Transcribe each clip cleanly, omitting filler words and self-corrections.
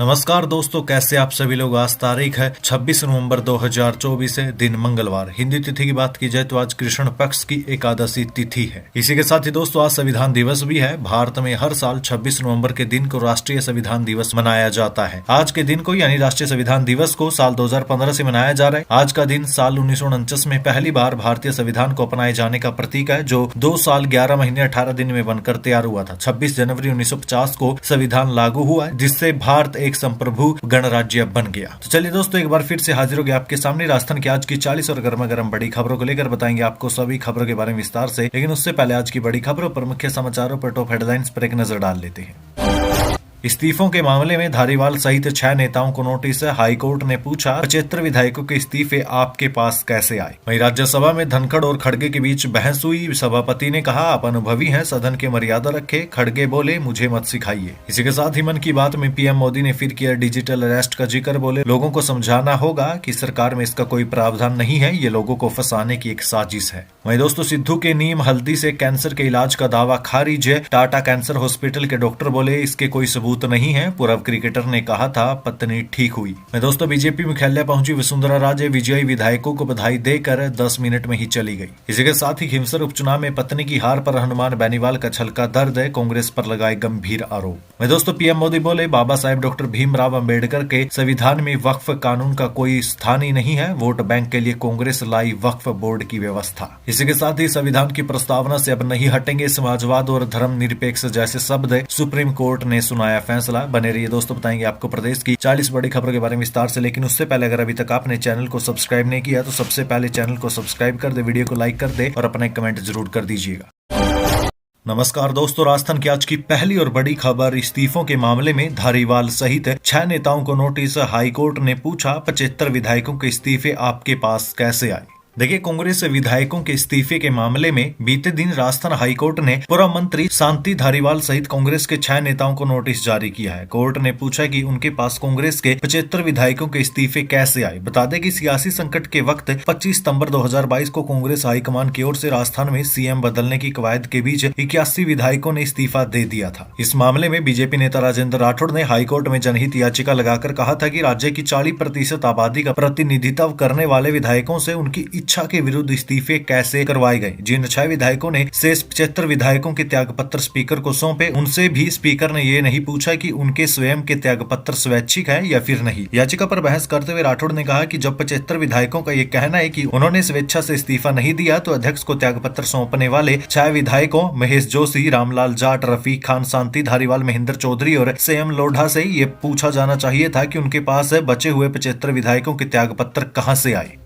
नमस्कार दोस्तों, कैसे आप सभी लोग। आज तारीख है 26 नवंबर 2024 है, दिन मंगलवार। हिंदी तिथि की बात की जाए तो आज कृष्ण पक्ष की एकादशी तिथि है। इसी के साथ ही दोस्तों आज संविधान दिवस भी है। भारत में हर साल 26 नवंबर के दिन को राष्ट्रीय संविधान दिवस मनाया जाता है। आज के दिन को यानी राष्ट्रीय संविधान दिवस को साल 2015 से मनाया जा रहा है। आज का दिन साल 1949 में पहली बार भारतीय संविधान को अपनाए जाने का प्रतीक है, जो 2 साल 11 महीने 18 दिन में बनकर तैयार हुआ था। 26 जनवरी 1950 को संविधान लागू हुआ, जिससे भारत एक संप्रभु गणराज्य बन गया। तो चलिए दोस्तों, एक बार फिर से हाजिर हो गया आपके सामने राजस्थान की आज की 40 और गर्मा गर्म बड़ी खबरों को लेकर। बताएंगे आपको सभी खबरों के बारे में विस्तार से, लेकिन उससे पहले आज की बड़ी खबरों पर, मुख्य समाचारों पर, टॉप हेडलाइंस पर एक नजर डाल लेते हैं। इस्तीफों के मामले में धारीवाल सहित 6 नेताओं को नोटिस। हाईकोर्ट ने पूछा 75 विधायकों के इस्तीफे आपके पास कैसे आए। वहीं राज्यसभा में धनखड़ और खड़गे के बीच बहस हुई। सभापति ने कहा आप अनुभवी हैं, सदन की मर्यादा रखे। खड़गे बोले मुझे मत सिखाइए। इसी के साथ ही मन की बात में पीएम मोदी ने फिर किया डिजिटल अरेस्ट का जिक्र। बोले लोगों को समझाना होगा कि सरकार में इसका कोई प्रावधान नहीं है, ये लोगों को फंसाने की एक साजिश है। वहीं दोस्तों सिद्धू के नीम हल्दी से कैंसर के इलाज का दावा खारिज है। टाटा कैंसर हॉस्पिटल के डॉक्टर बोले इसके कोई सबूत नहीं है। पूर्व क्रिकेटर ने कहा था पत्नी ठीक हुई। मैं दोस्तों बीजेपी मुख्यालय पहुंची वसुंधरा राजे विजयी विधायकों को बधाई देकर 10 मिनट में ही चली गई। इसी के साथ ही खिमसर उपचुनाव में पत्नी की हार पर हनुमान बेनीवाल का छलका दर्द है। कांग्रेस पर लगाए गंभीर आरोप। मैं दोस्तों पीएम मोदी बोले बाबा साहेब डॉक्टर भीमराव अंबेडकर के संविधान में वक्फ कानून का कोई स्थान ही नहीं है। वोट बैंक के लिए कांग्रेस लाई वक्फ बोर्ड की व्यवस्था। इसी के साथ ही संविधान की प्रस्तावना से अब नहीं हटेंगे समाजवाद और धर्मनिरपेक्ष जैसे शब्द। सुप्रीम कोर्ट ने सुनाया फैसला। बने रहिए दोस्तों, बताएंगे आपको प्रदेश की 40 बड़ी खबरों के बारे में विस्तार से। लेकिन उससे पहले अगर अभी तक आपने चैनल को सब्सक्राइब नहीं किया तो सबसे पहले चैनल को सब्सक्राइब कर दे, वीडियो को लाइक कर दे और अपना कमेंट जरूर कर दीजिएगा। नमस्कार दोस्तों, राजस्थान की आज की पहली और बड़ी खबर, इस्तीफों के मामले में धारीवाल सहित 6 नेताओं को नोटिस। हाईकोर्ट ने पूछा 75 विधायकों के इस्तीफे आपके पास कैसे आए। देखिए, कांग्रेस विधायकों के इस्तीफे के मामले में बीते दिन राजस्थान हाईकोर्ट ने पूर्व मंत्री शांति धारीवाल सहित कांग्रेस के 6 नेताओं को नोटिस जारी किया है। कोर्ट ने पूछा कि उनके पास कांग्रेस के 75 विधायकों के इस्तीफे कैसे आए। बता दें कि सियासी संकट के वक्त 25 सितंबर 2022 को कांग्रेस हाईकमान की ओर से राजस्थान में सीएम बदलने की कवायद के बीच 81 विधायकों ने इस्तीफा दे दिया था। इस मामले में बीजेपी नेता राजेंद्र राठौड़ ने हाईकोर्ट में जनहित याचिका लगाकर कहा था कि राज्य की 40% आबादी का प्रतिनिधित्व करने वाले विधायकों से उनकी इच्छा के विरुद्ध इस्तीफे कैसे करवाए गए। जिन 6 विधायकों ने शेष 75 विधायकों के त्यागपत्र स्पीकर को सौंपे, उनसे भी स्पीकर ने ये नहीं पूछा कि उनके स्वयं के त्यागपत्र स्वैच्छिक है या फिर नहीं। याचिका पर बहस करते हुए राठौड़ ने कहा कि जब 75 विधायकों का ये कहना है कि उन्होंने स्वेच्छा से इस्तीफा नहीं दिया, तो अध्यक्ष को त्यागपत्र सौंपने वाले 6 विधायकों महेश जोशी, रामलाल जाट, रफीक खान, शांति धारीवाल, महेंद्र चौधरी और संयम लोढ़ा से ये पूछा जाना चाहिए था कि उनके पास बचे हुए 75 विधायकों के त्यागपत्र कहां से आए।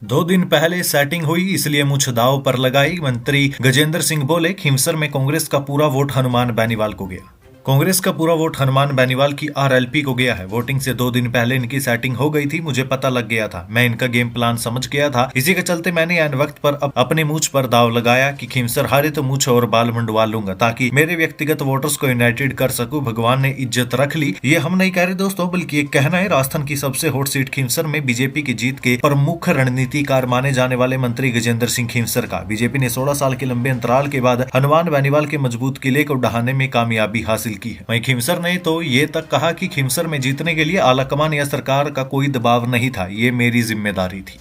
2 दिन पहले सेटिंग हुई, इसलिए मुझ दाव पर लगाई। मंत्री गजेंद्र सिंह बोले खिमसर में कांग्रेस का पूरा वोट हनुमान बेनीवाल को गया। कांग्रेस का पूरा वोट हनुमान बेनीवाल की आरएलपी को गया है। वोटिंग से 2 दिन पहले इनकी सेटिंग हो गई थी, मुझे पता लग गया था। मैं इनका गेम प्लान समझ गया था। इसी के चलते मैंने एन वक्त पर अपने मूछ पर दाव लगाया कि खिमसर हारे तो मूछ और बाल मंडवा लूंगा, ताकि मेरे व्यक्तिगत वोटर्स को यूनाइटेड कर सकूं। भगवान ने इज्जत रख ली। ये हम नहीं कह रहे दोस्तों, बल्कि एक कहना है। राजस्थान की सबसे हॉट सीट खिमसर में बीजेपी की जीत के प्रमुख रणनीतिकार माने जाने वाले मंत्री गजेंद्र सिंह खिमसर का बीजेपी ने 16 साल के लंबे अंतराल के बाद हनुमान बेनीवाल के मजबूत किले को ढहाने में कामयाबी हासिल की है। वहीं खिमसर ने तो ये तक कहा कि खिमसर में जीतने के लिए आलाकमान या सरकार का कोई दबाव नहीं था, ये मेरी जिम्मेदारी थी।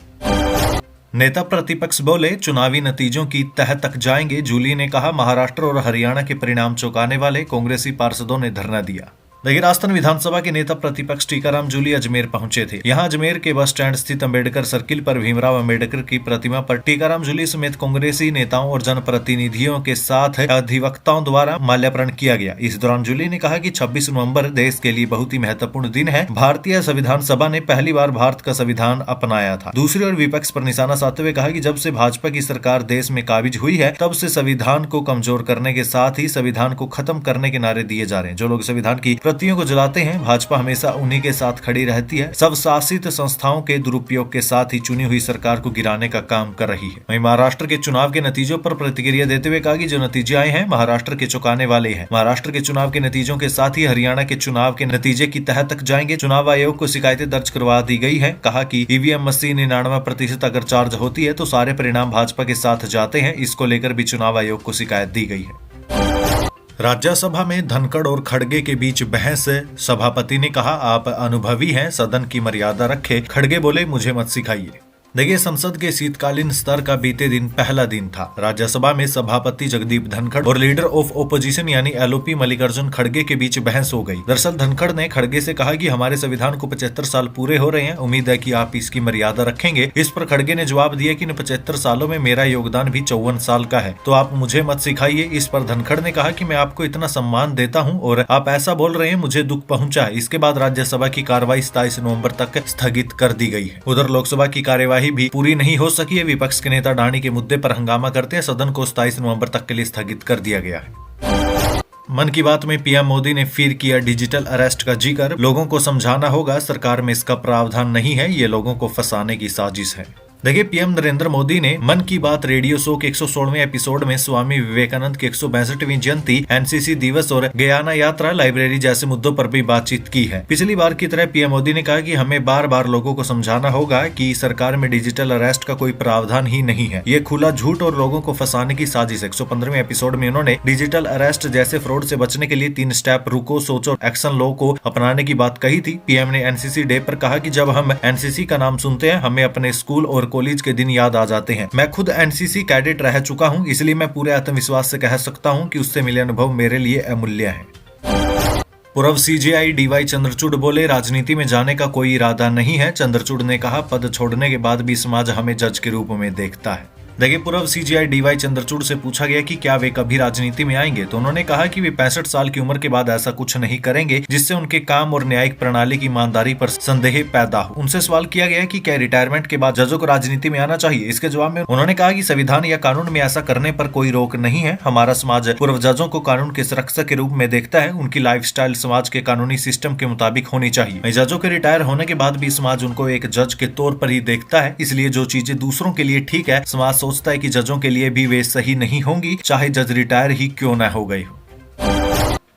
नेता प्रतिपक्ष बोले चुनावी नतीजों की तह तक जाएंगे। जूली ने कहा महाराष्ट्र और हरियाणा के परिणाम चौंकाने वाले, कांग्रेसी पार्षदों ने धरना दिया। देखिए, राजस्थान विधानसभा के नेता प्रतिपक्ष टीकाराम जूली अजमेर पहुंचे थे। यहां अजमेर के बस स्टैंड स्थित अंबेडकर सर्किल पर भीमराव अंबेडकर की प्रतिमा पर टीकाराम जूली समेत कांग्रेसी नेताओं और जनप्रतिनिधियों के साथ अधिवक्ताओं द्वारा माल्यार्पण किया गया। इस दौरान जूली ने कहा कि 26 नवंबर देश के लिए बहुत ही महत्वपूर्ण दिन है। भारतीय संविधान सभा ने पहली बार भारत का संविधान अपनाया था। दूसरी ओर विपक्ष पर निशाना साधते हुए कहा कि जब से भाजपा की सरकार देश में काबिज हुई है, तब से संविधान को कमजोर करने के साथ ही संविधान को खत्म करने के नारे दिए जा रहे हैं। जो लोग संविधान की प्रतियों को जलाते हैं, भाजपा हमेशा उन्हीं के साथ खड़ी रहती है। सब शासित संस्थाओं के दुरुपयोग के साथ ही चुनी हुई सरकार को गिराने का काम कर रही है। वहीं महाराष्ट्र के चुनाव के नतीजों पर प्रतिक्रिया देते हुए कहा कि जो नतीजे आए हैं महाराष्ट्र के चौंकाने वाले हैं। महाराष्ट्र के चुनाव के नतीजों के साथ ही हरियाणा के चुनाव के नतीजे की तह तक जाएंगे। चुनाव आयोग को शिकायतें दर्ज करवा दी गई है। कहा कि ईवीएम मशीन 99% अगर चार्ज होती है तो सारे परिणाम भाजपा के साथ जाते हैं। इसको लेकर भी चुनाव आयोग को शिकायत दी गई है। राज्यसभा में धनखड़ और खड़गे के बीच बहस। सभापति ने कहा, आप अनुभवी हैं, सदन की मर्यादा रखें। खड़गे बोले, मुझे मत सिखाइए। देखिए, संसद के शीतकालीन स्तर का बीते दिन पहला दिन था। राज्यसभा में सभापति जगदीप धनखड़ और लीडर ऑफ ओपोजिशन यानी एलओपी मल्लिकार्जुन खड़गे के बीच बहस हो गई। दरअसल धनखड़ ने खड़गे से कहा कि हमारे संविधान को 75 साल पूरे हो रहे हैं, उम्मीद है कि आप इसकी मर्यादा रखेंगे। इस पर खड़गे ने जवाब दिया कि इन 75 सालों में मेरा योगदान भी 54 साल का है, तो आप मुझे मत सिखाइए। इस पर धनखड़ ने कहा कि मैं आपको इतना सम्मान देता हूं और आप ऐसा बोल रहे हैं, मुझे दुख पहुंचा है। इसके बाद राज्यसभा की कार्रवाई 27 नवंबर तक स्थगित कर दी गई है। उधर लोकसभा की कार्यवाही भी पूरी नहीं हो सकी है। विपक्ष के नेता डाणी के मुद्दे पर हंगामा करते हैं सदन को 27 नवंबर तक के लिए स्थगित कर दिया गया है। मन की बात में पीएम मोदी ने फिर किया डिजिटल अरेस्ट का जिक्र। लोगों को समझाना होगा, सरकार में इसका प्रावधान नहीं है, ये लोगों को फंसाने की साजिश है। देखिए, पीएम नरेंद्र मोदी ने मन की बात रेडियो शो के 116वें एपिसोड में स्वामी विवेकानंद की 162वीं जयंती, एनसीसी दिवस और गयाना यात्रा, लाइब्रेरी जैसे मुद्दों पर भी बातचीत की है। पिछली बार की तरह पीएम मोदी ने कहा कि हमें बार बार लोगों को समझाना होगा कि सरकार में डिजिटल अरेस्ट का कोई प्रावधान ही नहीं है, ये खुला झूठ और लोगों को फंसाने की साजिश। 115वें एपिसोड में उन्होंने डिजिटल अरेस्ट जैसे फ्रॉड से बचने के लिए 3 स्टेप रुको, सोचो, एक्शन लो को अपनाने की बात कही थी। पीएम ने एनसीसी डे पर कहा कि जब हम एनसीसी का नाम सुनते हैं, हमें अपने स्कूल और कॉलेज के दिन याद आ जाते हैं। मैं खुद एनसीसी कैडेट रह चुका हूं, इसलिए मैं पूरे आत्मविश्वास से कह सकता हूं कि उससे मिले अनुभव मेरे लिए अमूल्य है। पूर्व सीजेआई डीवाई चंद्रचूड़ बोले, राजनीति में जाने का कोई इरादा नहीं है। चंद्रचूड़ ने कहा, पद छोड़ने के बाद भी समाज हमें जज के रूप में देखता है। देखिए, पूर्व सीजीआई डीवाई चंद्रचूड़ से पूछा गया कि क्या वे कभी राजनीति में आएंगे, तो उन्होंने कहा कि वे 65 साल की उम्र के बाद ऐसा कुछ नहीं करेंगे जिससे उनके काम और न्यायिक प्रणाली की ईमानदारी पर संदेह पैदा हो। उनसे सवाल किया गया कि क्या रिटायरमेंट के बाद जजों को राजनीति में आना चाहिए। इसके जवाब में उन्होंने कहा कि संविधान या कानून में ऐसा करने पर कोई रोक नहीं है। हमारा समाज पूर्व जजों को कानून के संरक्षक के रूप में देखता है। उनकी लाइफस्टाइल समाज के कानूनी सिस्टम के मुताबिक होनी चाहिए। जजों के रिटायर होने के बाद भी समाज उनको एक जज के तौर पर ही देखता है, इसलिए जो चीजें दूसरों के लिए ठीक है, समाज सोचता है कि जजों के लिए भी वे सही नहीं होंगी, चाहे जज रिटायर ही क्यों न हो गए हो।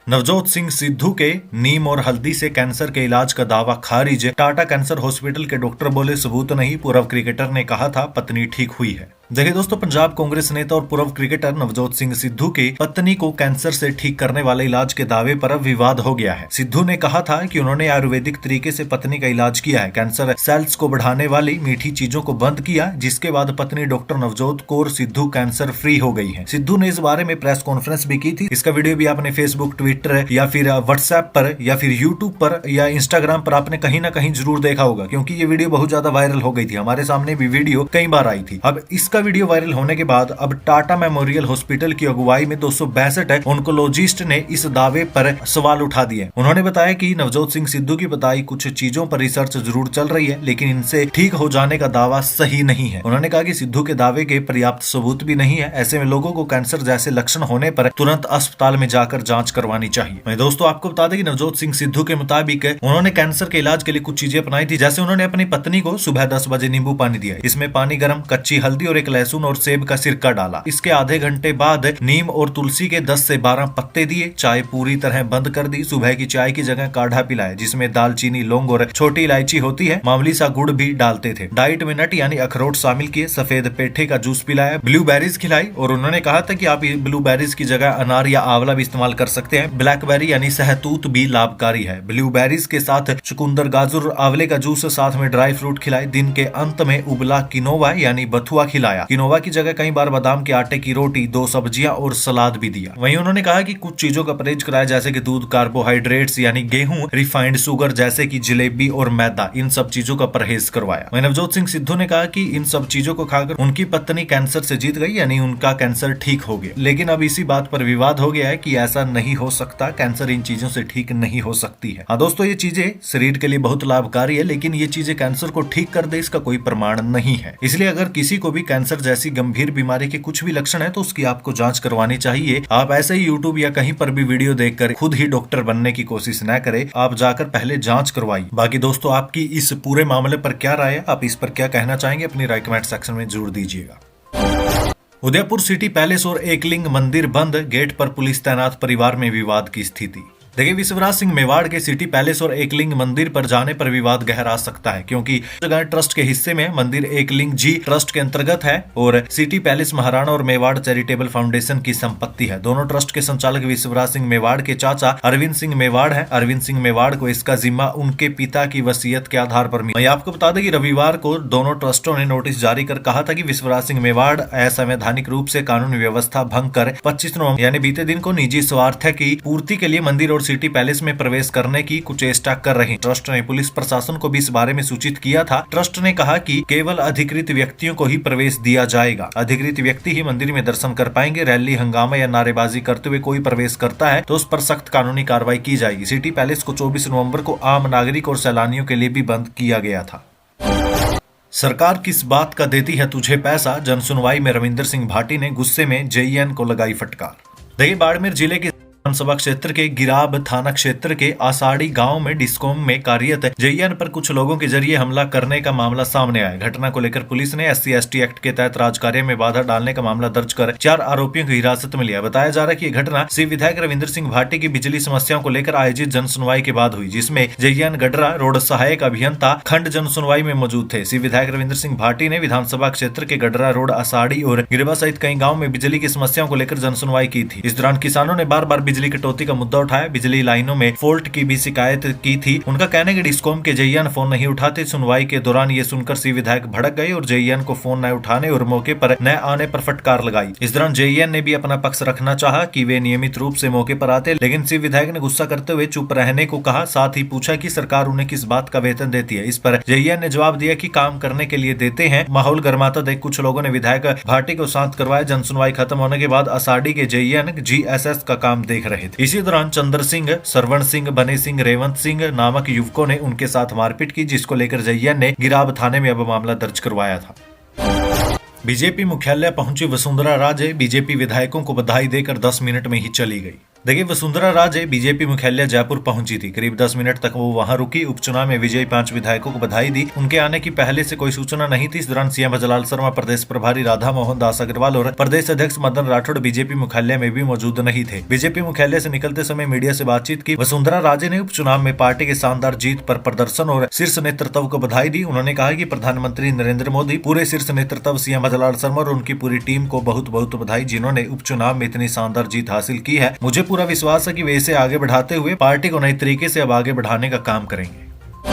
नवजोत सिंह सिद्धू के नीम और हल्दी से कैंसर के इलाज का दावा खारिज। टाटा कैंसर हॉस्पिटल के डॉक्टर बोले, सबूत नहीं। पूर्व क्रिकेटर ने कहा था पत्नी ठीक हुई है। देखिए दोस्तों, पंजाब कांग्रेस नेता और पूर्व क्रिकेटर नवजोत सिंह सिद्धू की पत्नी को कैंसर से ठीक करने वाले इलाज के दावे पर अब विवाद हो गया है। सिद्धू ने कहा था कि उन्होंने आयुर्वेदिक तरीके से पत्नी का इलाज किया है, कैंसर सेल्स को बढ़ाने वाली मीठी चीजों को बंद किया, जिसके बाद पत्नी doctor Navjot Kaur Sidhu cancer free हो गई है। सिद्धू ने इस बारे में प्रेस कॉन्फ्रेंस भी की थी। इसका वीडियो भी आपने फेसबुक, ट्विटर या फिर व्हाट्सएप पर या फिर यूट्यूब पर या इंस्टाग्राम पर आपने कहीं ना कहीं जरूर देखा होगा, क्योंकि ये वीडियो बहुत ज्यादा वायरल हो गई थी। हमारे सामने भी वीडियो कई बार आई थी। अब इसका वीडियो वायरल होने के बाद अब टाटा मेमोरियल हॉस्पिटल की अगुवाई में 262 ऑन्कोलॉजिस्ट ने इस दावे पर सवाल उठा दिए। उन्होंने बताया कि नवजोत सिंह सिद्धू की बताई कुछ चीजों पर रिसर्च जरूर चल रही है, लेकिन इनसे ठीक हो जाने का दावा सही नहीं है। उन्होंने कहा कि सिद्धू के दावे के पर्याप्त सबूत भी नहीं है। ऐसे में लोगों को कैंसर जैसे लक्षण होने पर तुरंत अस्पताल में जाकर जांच करवानी चाहिए। मैं दोस्तों आपको बता दें कि नवजोत सिंह सिद्धू के मुताबिक उन्होंने कैंसर के इलाज के लिए कुछ चीजें अपनाई थी। जैसे उन्होंने अपनी पत्नी को सुबह 10 बजे नींबू पानी दिया, इसमें पानी गर्म, कच्ची हल्दी और एक लहसुन और सेब का सिरका डाला। इसके आधे घंटे बाद नीम और तुलसी के 10 से 12 पत्ते दिए। चाय पूरी तरह बंद कर दी। सुबह की चाय की जगह काढ़ा पिलाया, जिसमें दालचीनी, लौंग और छोटी इलायची होती है। मामूली सा गुड़ भी डालते थे। डाइट में नट यानी अखरोट शामिल किए। सफेद पेठे का जूस पिलाया। ब्लूबेरीज खिलाई और उन्होंने कहा था कि आप ब्लूबेरीज की जगह अनार या आंवला भी इस्तेमाल कर सकते हैं। ब्लैकबेरी यानी सहतूत भी लाभकारी है। ब्लूबेरीज के साथ चुकंदर, गाजर, आंवले का जूस, साथ में ड्राई फ्रूट खिलाए। दिन के अंत में उबला किनोवा यानी बथुआ खिलाया। किनोवा की जगह कई बार बादाम के आटे की रोटी, 2 सब्जियां और सलाद भी दिया। वहीं उन्होंने कहा कि कुछ चीजों का परहेज कराया, जैसे कि दूध, कार्बोहाइड्रेट्स यानी गेहूं, रिफाइंड शुगर जैसे कि जलेबी और मैदा, इन सब चीजों का परहेज करवाया। वहीं नवजोत सिंह सिद्धू ने कहा कि इन सब चीजों को खाकर उनकी पत्नी कैंसर से जीत गई, यानी उनका कैंसर ठीक हो गया। लेकिन अब इसी बात पर विवाद हो गया है कि ऐसा नहीं हो सकता, कैंसर इन चीजों से ठीक नहीं हो सकती है। हाँ दोस्तों, ये चीजें शरीर के लिए बहुत लाभकारी है, लेकिन ये चीजें कैंसर को ठीक कर दे इसका कोई प्रमाण नहीं है। इसलिए अगर किसी को भी कैंसर जैसी गंभीर बीमारी के कुछ भी लक्षण है तो उसकी आपको जांच करवानी चाहिए। आप ऐसे ही यूट्यूब या कहीं पर भी वीडियो देखकर खुद ही डॉक्टर बनने की कोशिश न करें। आप जाकर पहले जांच करवाइए। बाकी दोस्तों, आपकी इस पूरे मामले पर क्या राय है, आप इस पर क्या कहना चाहेंगे, अपनी राय कमेंट सेक्शन में जरूर दीजिएगा। उदयपुर सिटी पैलेस और एकलिंग मंदिर बंद, गेट पर पुलिस तैनात, परिवार में विवाद की स्थिति। देखिए, विश्वराज सिंह मेवाड़ के सिटी पैलेस और एकलिंग मंदिर पर जाने पर विवाद गहरा सकता है, क्योंकि जगह ट्रस्ट के हिस्से में मंदिर एकलिंग जी ट्रस्ट के अंतर्गत है और सिटी पैलेस महाराणा और मेवाड़ चैरिटेबल फाउंडेशन की संपत्ति है। दोनों ट्रस्ट के संचालक विश्वराज सिंह मेवाड़ के चाचा अरविंद सिंह मेवाड़ है। अरविंद सिंह मेवाड़ को इसका जिम्मा उनके पिता की वसीयत के आधार पर मिला। आपको बता दें कि रविवार को दोनों ट्रस्टों ने नोटिस जारी कर कहा था कि विश्वराज सिंह मेवाड़ असंवैधानिक रूप से कानून व्यवस्था भंग कर 25 नवंबर यानी बीते दिन को निजी स्वार्थ की पूर्ति के लिए मंदिर और सिटी पैलेस में प्रवेश करने की कुचेष्टा कर रही। ट्रस्ट ने पुलिस प्रशासन को भी इस बारे में सूचित किया था। ट्रस्ट ने कहा कि केवल अधिकृत व्यक्तियों को ही प्रवेश दिया जाएगा। अधिकृत व्यक्ति ही मंदिर में दर्शन कर पाएंगे। रैली, हंगामा या नारेबाजी करते हुए कोई प्रवेश करता है तो उस पर सख्त कानूनी कार्रवाई की जाएगी। सिटी पैलेस को 24 नवंबर को आम नागरिक और सैलानियों के लिए भी बंद किया गया था। सरकार किस बात का देती है तुझे पैसा, जन सुनवाई में रविंदर सिंह भाटी ने गुस्से में जेईएन को लगाई फटकार। देखिए, बाड़मेर जिले के विधानसभा क्षेत्र के गिराब थाना क्षेत्र के आसाड़ी गांव में डिस्कॉम में कार्यरत जेईएन पर कुछ लोगों के जरिए हमला करने का मामला सामने आया। घटना को लेकर पुलिस ने SC/ST एक्ट के तहत राजकार्य में बाधा डालने का मामला दर्ज कर 4 आरोपियों को हिरासत में लिया। बताया जा रहा है कि यह घटना शिव विधायक रविंदर सिंह भाटी की बिजली समस्याओं को लेकर आयोजित जन सुनवाई के बाद हुई, जिसमें जेईएन गडरा रोड सहायक अभियंता खंड जन सुनवाई में मौजूद थे। शिव विधायक रविंदर सिंह भाटी ने विधानसभा क्षेत्र के गडरा रोड, आसाड़ी और गिरवा सहित कई गाँव में बिजली की समस्याओं को लेकर जन सुनवाई की थी। इस दौरान किसानों ने बार बार बिजली कटौती का मुद्दा उठाया। बिजली लाइनों में फॉल्ट की भी शिकायत की थी। उनका कहना है कि डिस्कॉम के जेईएन फोन नहीं उठाते। सुनवाई के दौरान ये सुनकर शिव विधायक भड़क गए और जेईएन को फोन न उठाने और मौके पर न आने पर फटकार लगाई। इस दौरान जेईएन ने भी अपना पक्ष रखना चाहा कि वे नियमित रूप से मौके पर आते, लेकिन शिव विधायक ने गुस्सा करते हुए चुप रहने को कहा। साथ ही पूछा कि सरकार उन्हें किस बात का वेतन देती है। इस पर जेईएन ने जवाब दिया कि काम करने के लिए देते हैं। माहौल गर्माता देख कुछ लोगों ने विधायक भाटी को शांत करवाया। जन सुनवाई खत्म होने के बाद आसाड़ी के जेईएन GSS का काम देख रहे थे। इसी दौरान चंद्र सिंह, सरवण सिंह, बने सिंह, रेवंत सिंह नामक युवकों ने उनके साथ मारपीट की, जिसको लेकर जेईएन ने गिराब थाने में अब मामला दर्ज करवाया था। बीजेपी मुख्यालय पहुंची वसुंधरा राजे, बीजेपी विधायकों को बधाई देकर 10 मिनट में ही चली गई। देखिए, वसुंधरा राजे बीजेपी मुख्यालय जयपुर पहुंची थी। करीब 10 मिनट तक वो वहां रुकी। उपचुनाव में विजयी 5 विधायकों को बधाई दी। उनके आने की पहले से कोई सूचना नहीं थी। इस दौरान सीएम भजलाल शर्मा, प्रदेश प्रभारी राधा मोहन दास अग्रवाल और प्रदेश अध्यक्ष मदन राठौड़ बीजेपी मुख्यालय में भी मौजूद नहीं थे। बीजेपी मुख्यालय से निकलते समय मीडिया से बातचीत की वसुंधरा राजे ने उपचुनाव में पार्टी के शानदार जीत पर प्रदर्शन और शीर्ष नेतृत्व को बधाई दी। उन्होंने कहा कि प्रधानमंत्री नरेंद्र मोदी, पूरे शीर्ष नेतृत्व, सीएम भजलाल शर्मा और उनकी पूरी टीम को बहुत बहुत बधाई, जिन्होंने उपचुनाव में इतनी शानदार जीत हासिल की है। मुझे पूरा विश्वास है कि वे इसे आगे बढ़ाते हुए पार्टी को नए तरीके से अब आगे बढ़ाने का काम करेंगे।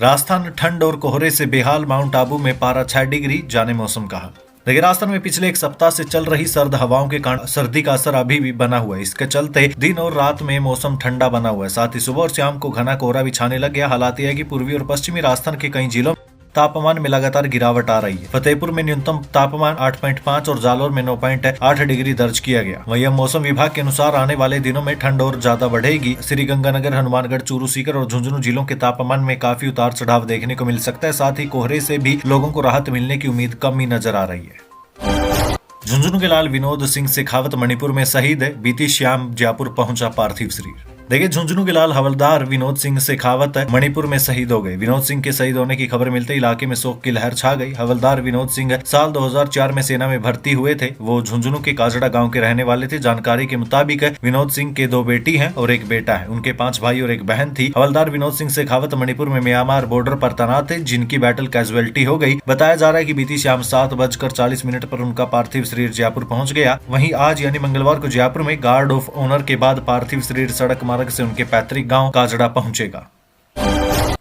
राजस्थान ठंड और कोहरे से बेहाल, माउंट आबू में पारा 6 डिग्री, जाने मौसम का हाल। देखिए, राजस्थान में पिछले 1 सप्ताह से चल रही सर्द हवाओं के कारण सर्दी का असर अभी भी बना हुआ है। इसके चलते दिन और रात में मौसम ठंडा बना हुआ है। साथ ही सुबह और शाम को घना कोहरा भी छाने लग गया। हालात यह है कि पूर्वी और पश्चिमी राजस्थान के कई जिलों तापमान में लगातार गिरावट आ रही है। फतेहपुर में न्यूनतम तापमान 8.5 और जालौर में 9.8 डिग्री दर्ज किया गया। वहीं मौसम विभाग के अनुसार आने वाले दिनों में ठंड और ज्यादा बढ़ेगी। श्रीगंगानगर, हनुमानगढ़, चूरू, सीकर और झुंझुनू जिलों के तापमान में काफी उतार चढ़ाव देखने को मिल सकता है। साथ ही कोहरे से भी लोगों को राहत मिलने की उम्मीद कम ही नजर आ रही है। झुंझुनू के लाल विनोद सिंह शेखावत मणिपुर में शहीद है। बीती शाम जयपुर पहुंचा पार्थिव शरीर। देखिए, झुंझुनू के लाल हवलदार विनोद सिंह शेखावत मणिपुर में शहीद हो गए। विनोद सिंह के शहीद होने की खबर मिलते इलाके में शोक की लहर छा गई। हवलदार विनोद सिंह साल 2004 में सेना में भर्ती हुए थे। वो झुंझुनू के काजड़ा गांव के रहने वाले थे। जानकारी के मुताबिक विनोद सिंह के 2 बेटी हैं और 1 बेटा है। उनके 5 भाई और 1 बहन थी। हवलदार विनोद सिंह शेखावत मणिपुर में म्यांमार बॉर्डर पर तैनात थे, जिनकी बैटल कैजुअलिटी हो गई। बताया जा रहा है कि बीती शाम 7:40 पर उनका पार्थिव शरीर जयपुर पहुंच गया। वहीं आज यानी मंगलवार को जयपुर में गार्ड ऑफ ऑनर के बाद पार्थिव शरीर सड़क मार्ग से उनके पैतृक गांव काजड़ा पहुंचेगा।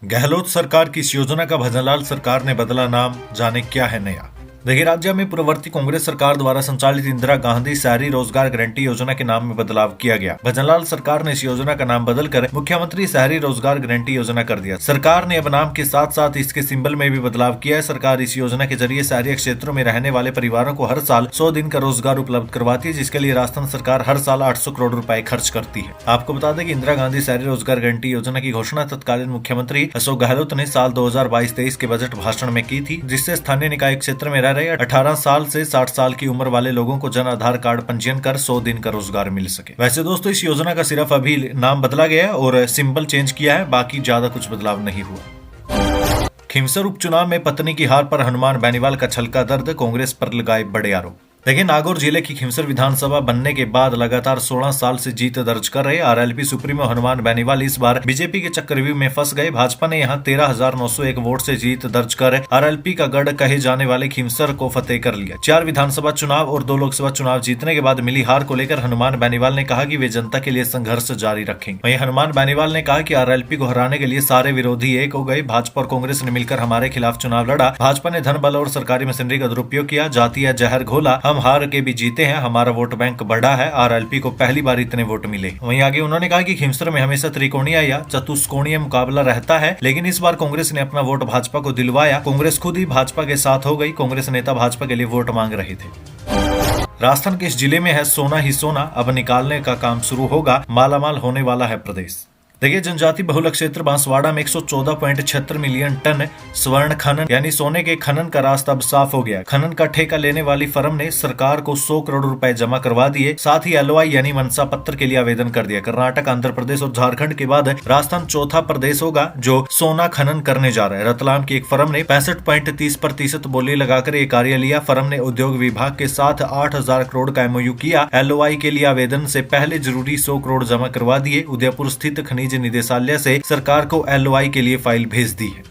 गहलोत सरकार की इस योजना का भजनलाल सरकार ने बदला नाम, जाने क्या है नया। देखिए, राज्य में पूर्ववर्ती कांग्रेस सरकार द्वारा संचालित इंदिरा गांधी शहरी रोजगार गारंटी योजना के नाम में बदलाव किया गया। भजनलाल सरकार ने इस योजना का नाम बदलकर मुख्यमंत्री शहरी रोजगार गारंटी योजना कर दिया। सरकार ने अब नाम के साथ साथ इसके सिंबल में भी बदलाव किया है। सरकार इस योजना के जरिए शहरी क्षेत्रों में रहने वाले परिवारों को हर साल 100 दिन का रोजगार उपलब्ध करवाती है, जिसके लिए राजस्थान सरकार हर साल 800 करोड़ रुपए खर्च करती है। आपको बता दें कि इंदिरा गांधी शहरी रोजगार गारंटी योजना की घोषणा तत्कालीन मुख्यमंत्री अशोक गहलोत ने साल 2022-23 के बजट भाषण में की थी, जिससे स्थानीय निकाय क्षेत्र में रह रहे 18 साल से 60 साल की उम्र वाले लोगों को जन आधार कार्ड पंजीयन कर 100 दिन का रोजगार मिल सके। वैसे दोस्तों, इस योजना का सिर्फ अभी नाम बदला गया है और सिंबल चेंज किया है, बाकी ज्यादा कुछ बदलाव नहीं हुआ। खींवसर उपचुनाव में पत्नी की हार पर हनुमान बेनीवाल का छलका दर्द, कांग्रेस पर लगाए बड़े आरोप। देखिए, नागौर जिले की खिमसर विधानसभा बनने के बाद लगातार 16 साल से जीत दर्ज कर रहे आरएलपी सुप्रीमो हनुमान बेनीवाल इस बार बीजेपी के चक्रव्यूह में फंस गए। भाजपा ने यहां 13,901 वोट से जीत दर्ज कर आरएलपी का गढ़ कहे जाने वाले खिमसर को फतेह कर लिया। 4 विधानसभा चुनाव और 2 लोकसभा चुनाव जीतने के बाद मिली हार को लेकर हनुमान बेनीवाल ने कहा कि वे जनता के लिए संघर्ष जारी रखेंगे। वहीं हनुमान बेनीवाल ने कहा कि आरएलपी को हराने के लिए सारे विरोधी एक हो गए। भाजपा और कांग्रेस ने मिलकर हमारे खिलाफ चुनाव लड़ा। भाजपा ने धन बल और सरकारी मशीनरी का दुरुपयोग किया, जातीय जहर घोला। हम हार के भी जीते हैं, हमारा वोट बैंक बढ़ा है। आरएलपी को पहली बार इतने वोट मिले। वहीं आगे उन्होंने कहा कि खिमसर में हमेशा त्रिकोणीय या चतुष्कोणीय मुकाबला रहता है, लेकिन इस बार कांग्रेस ने अपना वोट भाजपा को दिलवाया। कांग्रेस खुद ही भाजपा के साथ हो गई। कांग्रेस नेता भाजपा के लिए वोट मांग रहे थे। राजस्थान के इस जिले में है सोना ही सोना, अब निकालने का काम शुरू होगा, मालामाल होने वाला है प्रदेश। देखिए, जनजाति बहुल क्षेत्र बांसवाड़ा में 114.76 मिलियन टन स्वर्ण खनन यानी सोने के खनन का रास्ता अब साफ हो गया। खनन का ठेका लेने वाली फर्म ने सरकार को 100 करोड़ रुपए जमा करवा दिए। साथ ही एलओआई यानी मंशा पत्र के लिए आवेदन कर दिया। कर्नाटक, आंध्र प्रदेश और झारखंड के बाद राजस्थान चौथा प्रदेश होगा जो सोना खनन करने जा रहा है। रतलाम की एक फर्म ने 65.30% बोली लगाकर ये कार्य लिया। फर्म ने उद्योग विभाग के साथ 8,000 करोड़ का एमओयू किया। एलओआई के लिए आवेदन से पहले जरूरी 100 करोड़ जमा करवा दिए। उदयपुर स्थित खनिज निदेशालय से सरकार को एलओआई के लिए फाइल भेज दी है।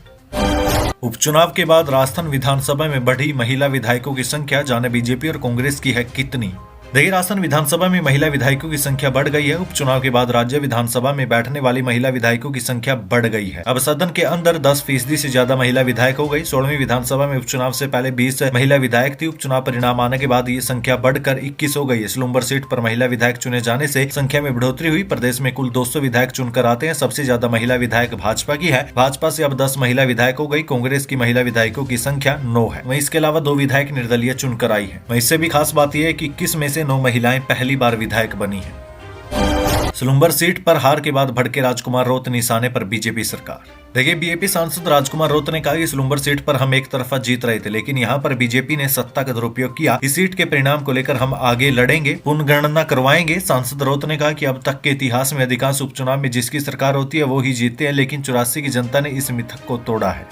उपचुनाव के बाद राजस्थान विधानसभा में बढ़ी महिला विधायकों की संख्या, जाने बीजेपी और कांग्रेस की है कितनी। देखिए, राजस्थान विधानसभा में महिला विधायकों की संख्या बढ़ गई है। उपचुनाव के बाद राज्य विधानसभा में बैठने वाली महिला विधायकों की संख्या बढ़ गई है। अब सदन के अंदर 10% से ज्यादा महिला विधायक हो गई। 16वीं विधानसभा में उपचुनाव से पहले 20 महिला विधायक थी। उपचुनाव परिणाम आने के बाद ये संख्या बढ़कर 21 हो गई है। स्लूम्बर सीट पर महिला विधायक चुने जाने से संख्या में बढ़ोतरी हुई। प्रदेश में कुल 200 विधायक चुनकर आते हैं। सबसे ज्यादा महिला विधायक भाजपा की है। भाजपा से अब 10 महिला विधायक हो गई। कांग्रेस की महिला विधायकों की संख्या 9 है। वहीं इसके अलावा 2 विधायक निर्दलीय चुनकर आई है। इससे भी खास बात यह है कि 21 में से 9 महिलाएं पहली बार विधायक बनी है। सुलुम्बर सीट पर हार के बाद भड़के राजकुमार रोत निशाने पर बीजेपी सरकार। देखिए, बीजेपी सांसद राजकुमार रोत ने कहा कि सुलुम्बर सीट पर हम एक तरफा जीत रहे थे, लेकिन यहां पर बीजेपी ने सत्ता का दुरुपयोग किया। इस सीट के परिणाम को लेकर हम आगे लड़ेंगे, पुनर्गणना करवाएंगे। सांसद रोत ने कहा कि अब तक के इतिहास में अधिकांश उपचुनाव में जिसकी सरकार होती है वो ही जीतते हैं, लेकिन 84 की जनता ने इस मिथक को तोड़ा है।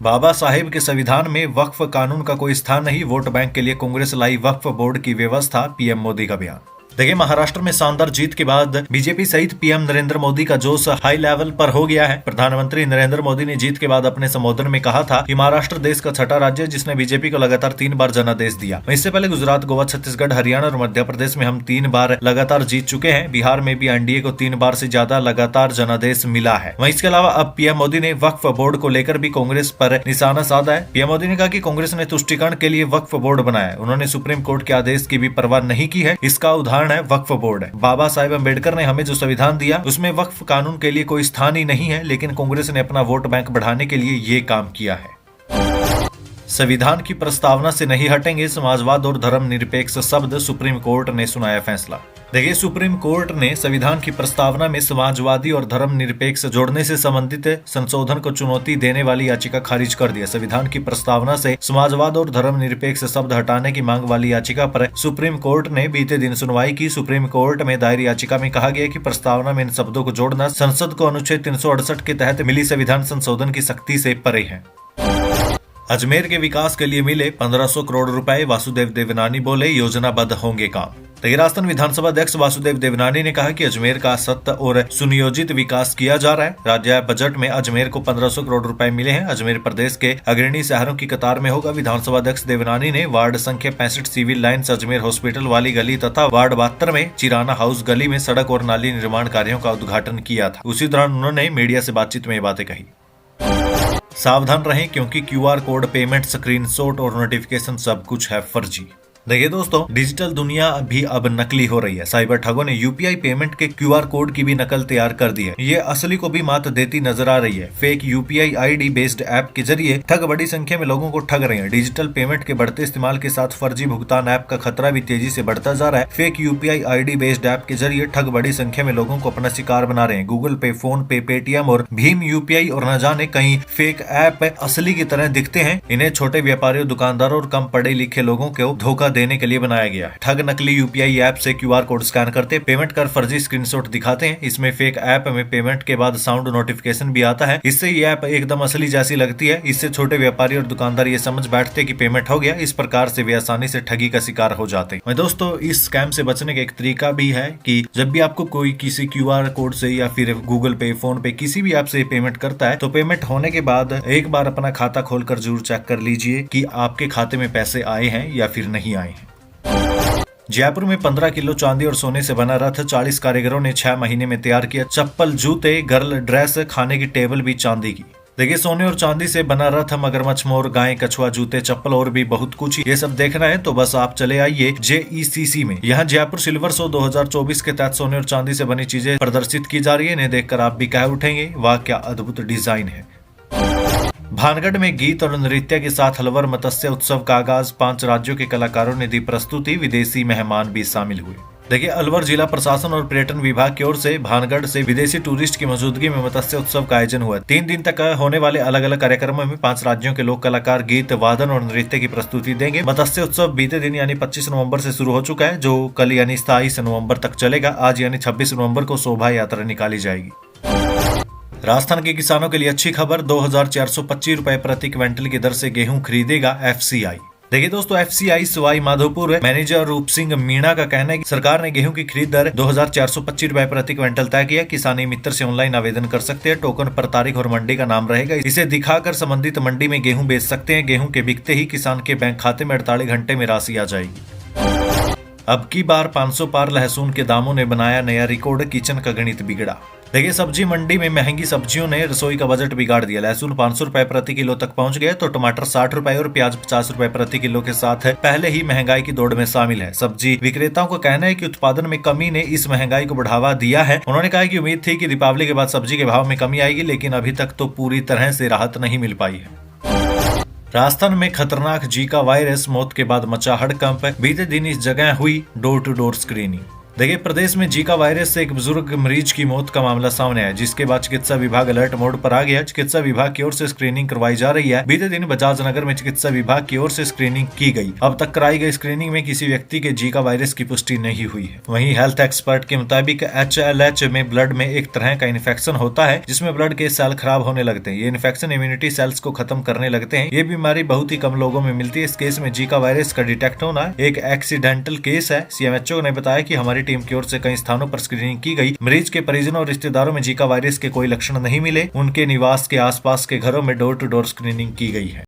बाबा साहेब के संविधान में वक्फ कानून का कोई स्थान नहीं, वोट बैंक के लिए कांग्रेस लाई वक्फ बोर्ड की व्यवस्था, पीएम मोदी का बयान। देखिए, महाराष्ट्र में शानदार जीत के बाद बीजेपी सहित पीएम नरेंद्र मोदी का जोश हाई लेवल पर हो गया है। प्रधानमंत्री नरेंद्र मोदी ने जीत के बाद अपने संबोधन में कहा था कि महाराष्ट्र देश का छठा राज्य है जिसने बीजेपी को लगातार 3 बार जनादेश दिया। इससे पहले गुजरात, गोवा, छत्तीसगढ़, हरियाणा और मध्य प्रदेश में हम 3 बार लगातार जीत चुके हैं। बिहार में भी एनडीए को 3 बार से ज्यादा लगातार जनादेश मिला है। वहीं इसके अलावा अब पीएम मोदी ने वक्फ बोर्ड को लेकर भी कांग्रेस पर निशाना साधा है। पीएम मोदी ने कहा कि कांग्रेस ने तुष्टिकरण के लिए वक्फ बोर्ड बनाया। उन्होंने सुप्रीम कोर्ट के आदेश की भी परवाह नहीं की है। इसका उदाहरण है वक्फ बोर्ड। बाबा साहेब अम्बेडकर ने हमें जो संविधान दिया उसमें वक्फ कानून के लिए कोई स्थान ही नहीं है, लेकिन कांग्रेस ने अपना वोट बैंक बढ़ाने के लिए ये काम किया है। संविधान की प्रस्तावना से नहीं हटेंगे, समाजवाद और धर्मनिरपेक्ष शब्द, सुप्रीम कोर्ट ने सुनाया फैसला। देखिए, सुप्रीम कोर्ट ने संविधान की प्रस्तावना में समाजवादी और धर्मनिरपेक्ष जोड़ने से संबंधित संशोधन को चुनौती देने वाली याचिका खारिज कर दिया। संविधान की प्रस्तावना से समाजवाद और धर्मनिरपेक्ष शब्द हटाने की मांग वाली याचिका पर सुप्रीम कोर्ट ने बीते दिन सुनवाई की। सुप्रीम कोर्ट में दायर याचिका में कहा गया कि प्रस्तावना में इन शब्दों को जोड़ना संसद को अनुच्छेद 368 के तहत मिली संविधान संशोधन की सख्ती से परे है। अजमेर के विकास के लिए मिले 1500 करोड़ रुपए, वासुदेव देवनानी बोले योजनाबद्ध होंगे काम। राजस्थान विधानसभा अध्यक्ष वासुदेव देवनानी ने कहा कि अजमेर का सतत और सुनियोजित विकास किया जा रहा है। राज्य बजट में अजमेर को 1500 करोड़ रुपए मिले हैं। अजमेर प्रदेश के अग्रणी शहरों की कतार में होगा। विधानसभा अध्यक्ष देवनानी ने वार्ड संख्या 65 सिविल लाइन्स अजमेर हॉस्पिटल वाली गली तथा वार्ड 72 में चिराना हाउस गली में सड़क और नाली निर्माण कार्यों का उद्घाटन किया था। उसी दौरान उन्होंने मीडिया से बातचीत में ये बातें कही। सावधान रहें क्योंकि क्यूआर कोड, पेमेंट, स्क्रीनशॉट और नोटिफिकेशन सब कुछ है फर्जी। देखिए दोस्तों, डिजिटल दुनिया भी अब नकली हो रही है। साइबर ठगों ने यूपीआई पेमेंट के क्यूआर कोड की भी नकल तैयार कर दी है। ये असली को भी मात देती नजर आ रही है। Fake UPI ID based app के जरिए ठग बड़ी संख्या में लोगों को ठग रहे हैं। डिजिटल पेमेंट के बढ़ते इस्तेमाल के साथ फर्जी भुगतान ऐप का खतरा भी तेजी से बढ़ता जा रहा है। Fake UPI ID based app के जरिए ठग बड़ी संख्या में लोगों को अपना शिकार बना रहे हैं। गूगल पे, फोन पे, पेटीएम और भीम यूपीआई और न जाने कई फेक ऐप असली की तरह दिखते हैं। इन्हें छोटे व्यापारियों, दुकानदारों और कम पढ़े लिखे लोगों को धोखा देने के लिए बनाया गया है। ठग नकली यूपीआई ऐप से क्यूआर कोड स्कैन करते, पेमेंट कर फर्जी स्क्रीनशॉट दिखाते हैं। इसमें फेक ऐप में पेमेंट के बाद साउंड नोटिफिकेशन भी आता है। इससे ये ऐप एकदम असली जैसी लगती है। इससे छोटे व्यापारी और दुकानदार ये समझ बैठते कि पेमेंट हो गया। इस प्रकार से वे आसानी से ठगी का शिकार हो जाते हैं। दोस्तों, इस स्कैम से बचने का एक तरीका भी है कि जब भी आपको कोई किसी क्यूआर कोड से या फिर गूगल पे, फोन पे, किसी भी ऐप से पेमेंट करता है तो पेमेंट होने के बाद एक बार अपना खाता खोलकर जरूर चेक कर लीजिए कि आपके खाते में पैसे आए हैं या फिर नहीं आए हैं। जयपुर में 15 किलो चांदी और सोने से बना रथ 40 कारीगरों ने 6 महीने में तैयार किया। चप्पल, जूते, गर्ल ड्रेस, खाने की टेबल भी चांदी की। देखिए, सोने और चांदी से बना रथ, मगरमच्छ, मोर, गाय, कछुआ, जूते, चप्पल और भी बहुत कुछ। ये सब देखना है तो बस आप चले आइए JECC में। यहाँ जयपुर सिल्वर शो 2024 के तहत सोने और चांदी से बनी चीजें प्रदर्शित की जा रही है। इन्हें देखकर आप भी कह उठेंगे, वाह क्या अद्भुत डिजाइन है। भानगढ़ में गीत और नृत्य के साथ हलवर मत्स्य उत्सव का आगाज। 5 राज्यों के कलाकारों ने दी प्रस्तुति, विदेशी मेहमान भी शामिल हुए। देखिए, अलवर जिला प्रशासन और पर्यटन विभाग की ओर से भानगढ़ से विदेशी टूरिस्ट की मौजूदगी में मत्स्य उत्सव का आयोजन हुआ। 3 दिन तक होने वाले अलग अलग कार्यक्रमों में 5 राज्यों के लोक कलाकार गीत, वादन और नृत्य की प्रस्तुति देंगे। मत्स्य उत्सव बीते दिन यानी 25 नवंबर से शुरू हो चुका है, जो कल यानी 27 नवंबर तक चलेगा। आज यानी 26 नवंबर को शोभा यात्रा निकाली जाएगी। राजस्थान के किसानों के लिए अच्छी खबर, 2425 रुपए प्रति क्विंटल की दर से गेहूं खरीदेगा FCI। देखिए दोस्तों, FCI सवाई माधोपुर मैनेजर रूप सिंह मीणा का कहना है कि सरकार ने गेहूं की खरीद दर 2425 रुपए प्रति क्विंटल तय किया। किसान मित्र से ऑनलाइन आवेदन कर सकते हैं। टोकन पर तारीख और मंडी का नाम रहेगा। इसे दिखाकर संबंधित मंडी में गेहूं बेच सकते हैं। गेहूं के बिकते ही किसान के बैंक खाते में 48 घंटे में राशि आ जाएगी। अब की बार 500 पार लहसुन के दामों ने बनाया नया रिकॉर्ड, किचन का गणित बिगड़ा। देखिए, सब्जी मंडी में महंगी सब्जियों ने रसोई का बजट बिगाड़ दिया। लहसुन 500 रुपए प्रति किलो तक पहुंच गया तो टमाटर 60 रुपए और प्याज 50 रुपए प्रति किलो के साथ पहले ही महंगाई की दौड़ में शामिल है। सब्जी विक्रेताओं का कहना है कि उत्पादन में कमी ने इस महंगाई को बढ़ावा दिया है। उन्होंने कहा कि उम्मीद थी कि दीपावली के बाद सब्जी के भाव में कमी आएगी, लेकिन अभी तक तो पूरी तरह से राहत नहीं मिल पाई है। राजस्थान में खतरनाक जीका वायरस, मौत के बाद मचा हड़कंप। बीते दिन इस जगह हुई डोर टू डोर स्क्रीनिंग। देखिए, प्रदेश में जीका वायरस से एक बुजुर्ग मरीज की मौत का मामला सामने आया, जिसके बाद चिकित्सा विभाग अलर्ट मोड पर आ गया। चिकित्सा विभाग की ओर से स्क्रीनिंग करवाई जा रही है। बीते दिन बजाज नगर में चिकित्सा विभाग की ओर से स्क्रीनिंग की गई। अब तक कराई गई स्क्रीनिंग में किसी व्यक्ति के जीका वायरस की पुष्टि नहीं हुई है। वहीं हेल्थ एक्सपर्ट के मुताबिक HLH में ब्लड में एक तरह का इन्फेक्शन होता है, जिसमें ब्लड के सेल खराब होने लगते हैं। ये इन्फेक्शन इम्यूनिटी सेल्स को खत्म करने लगते हैं। ये बीमारी बहुत ही कम लोगों में मिलती है। इस केस में जीका वायरस का डिटेक्ट होना एक एक्सीडेंटल केस है। CMHO ने बताया कि हमारी टीम की ओर से कई स्थानों पर स्क्रीनिंग की गई। मरीज के परिजनों और रिश्तेदारों में जीका वायरस के कोई लक्षण नहीं मिले। उनके निवास के आसपास के घरों में डोर टू डोर स्क्रीनिंग की गई है।